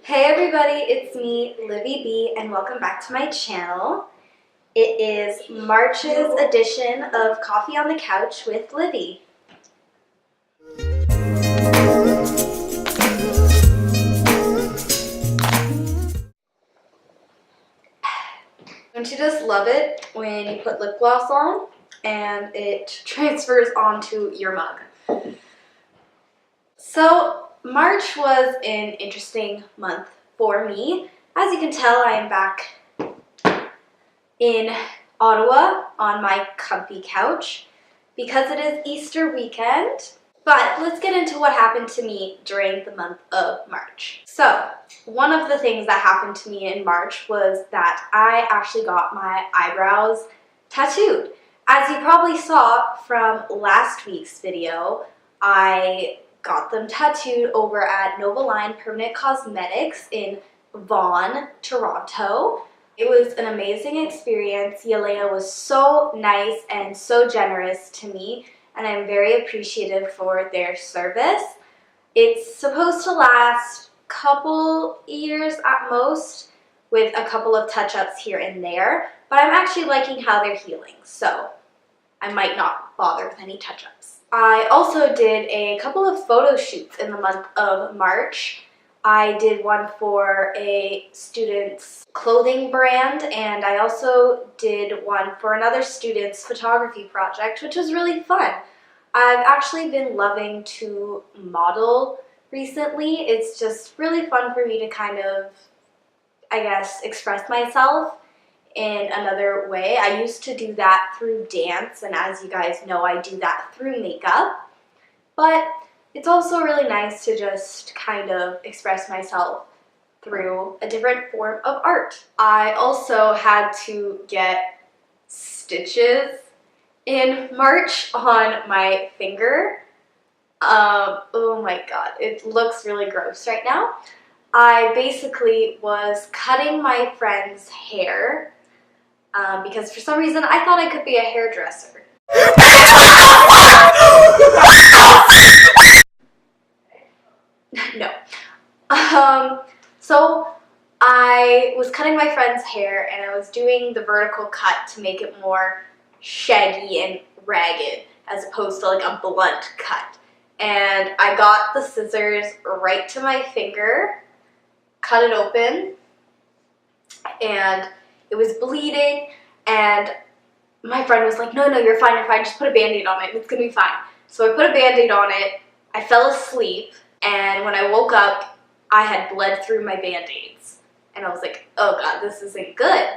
Hey everybody, it's me, Livi B, and welcome back to my channel. It is March's edition of Coffee on the Couch with Livi. Don't you just love it when you put lip gloss on and it transfers onto your mug? So, March was an interesting month for me. As you can tell, I am back in Ottawa on my comfy couch because it is Easter weekend. But let's get into what happened to me during the month of March. So, one of the things that happened to me in March was that I actually got my eyebrows tattooed. As you probably saw from last week's video, I got them tattooed over at Nova Line Permanent Cosmetics in Vaughan, Toronto. It was an amazing experience. Yelena was so nice and so generous to me, and I'm very appreciative for their service. It's supposed to last a couple years at most, with a couple of touch-ups here and there, but I'm actually liking how they're healing, so I might not bother with any touch-ups. I also did a couple of photo shoots in the month of March. I did one for a student's clothing brand, and I also did one for another student's photography project, which was really fun. I've actually been loving to model recently. It's just really fun for me to kind of, I guess, express myself in another way. I used to do that through dance, and as you guys know, I do that through makeup. But it's also really nice to just kind of express myself through a different form of art. I also had to get stitches in March on my finger. Oh my god, it looks really gross right now. I basically was cutting my friend's hair because for some reason I thought I could be a hairdresser. No. So I was cutting my friend's hair and I was doing the vertical cut to make it more shaggy and ragged as opposed to like a blunt cut. And I got the scissors right to my finger, cut it open, and it was bleeding, and my friend was like, no, you're fine, just put a Band-Aid on it, it's gonna be fine. So I put a Band-Aid on it, I fell asleep, and when I woke up, I had bled through my Band-Aids. And I was like, oh god, this isn't good.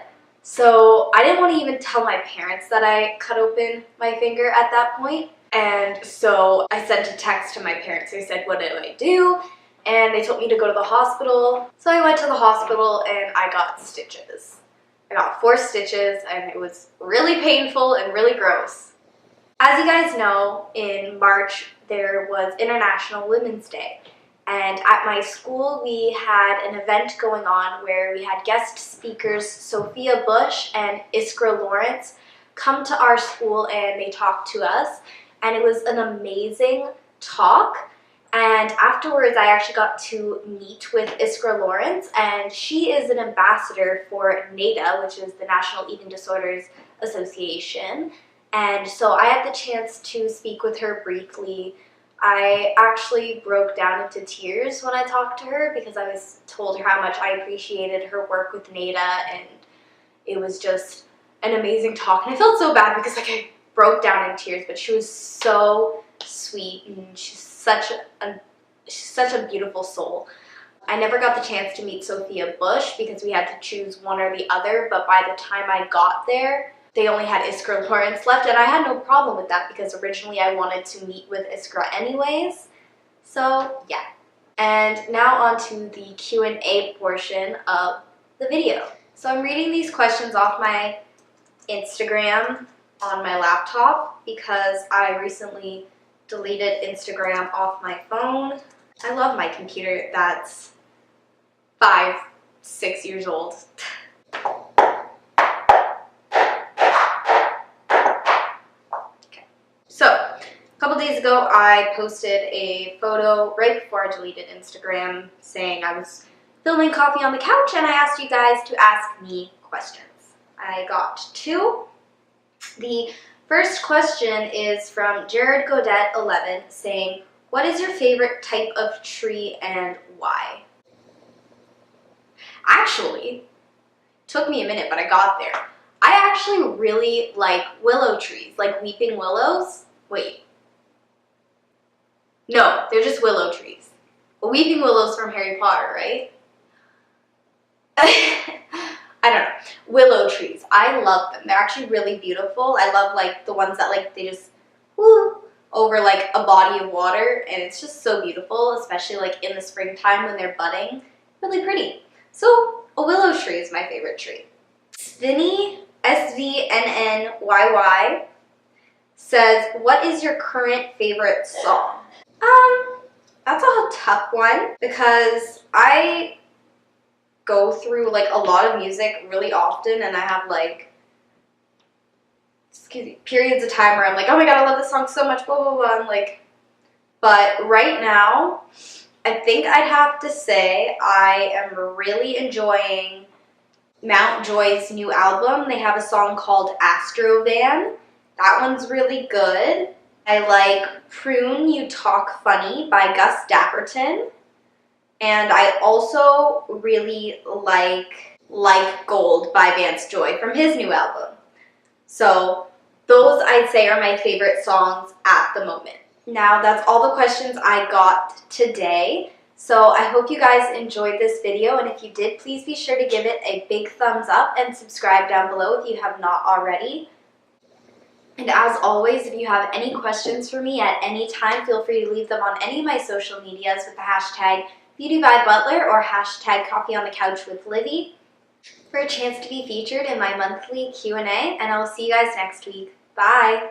So I didn't want to even tell my parents that I cut open my finger at that point. And so I sent a text to my parents. I said, what do I do? And they told me to go to the hospital. So I went to the hospital and I got stitches. I got 4 stitches and it was really painful and really gross. As you guys know, in March there was International Women's Day. And at my school we had an event going on where we had guest speakers Sophia Bush and Iskra Lawrence come to our school and they talked to us. And it was an amazing talk. And afterwards, I actually got to meet with Iskra Lawrence, and she is an ambassador for NADA, which is the National Eating Disorders Association. And so I had the chance to speak with her briefly. I actually broke down into tears when I talked to her because I told her how much I appreciated her work with NADA, and it was just an amazing talk. And I felt so bad because I broke down in tears, but she was so sweet and she's such a beautiful soul. I never got the chance to meet Sophia Bush because we had to choose one or the other, but by the time I got there, they only had Iskra Lawrence left, and I had no problem with that because originally I wanted to meet with Iskra anyways. So yeah. And now on to the Q&A portion of the video. So I'm reading these questions off my Instagram on my laptop because I recently deleted Instagram off my phone. I love my computer that's 5-6 years old. Okay. So, a couple days ago I posted a photo right before I deleted Instagram saying I was filming Coffee on the Couch, and I asked you guys to ask me questions. I got 2. The first question is from Jared Godet 11 saying, what is your favorite type of tree and why? Actually, took me a minute, but I got there. I actually really like willow trees, like weeping willows. Wait. No, they're just willow trees. Well, weeping willows from Harry Potter, right? I don't know. Willow trees. I love them. They're actually really beautiful. I love like the ones that like they just whoo over like a body of water, and it's just so beautiful, especially like in the springtime when they're budding. Really pretty. So a willow tree is my favorite tree. Svinny SVNNYY says, what is your current favorite song? That's a tough one because I go through like a lot of music really often, and I have like periods of time where I'm like, oh my god, I love this song so much, blah blah blah. I'm like, but right now, I think I'd have to say I am really enjoying Mount Joy's new album. They have a song called Astrovan. That one's really good. I like Prune You Talk Funny by Gus Dapperton. And I also really like Gold by Vance Joy from his new album. So those I'd say are my favorite songs at the moment. Now that's all the questions I got today. So I hope you guys enjoyed this video, and if you did, please be sure to give it a big thumbs up and subscribe down below if you have not already. And as always, if you have any questions for me at any time, feel free to leave them on any of my social medias with the hashtag Beauty by Butler or hashtag Coffee on the Couch with Livi for a chance to be featured in my monthly Q&A, and I will see you guys next week. Bye!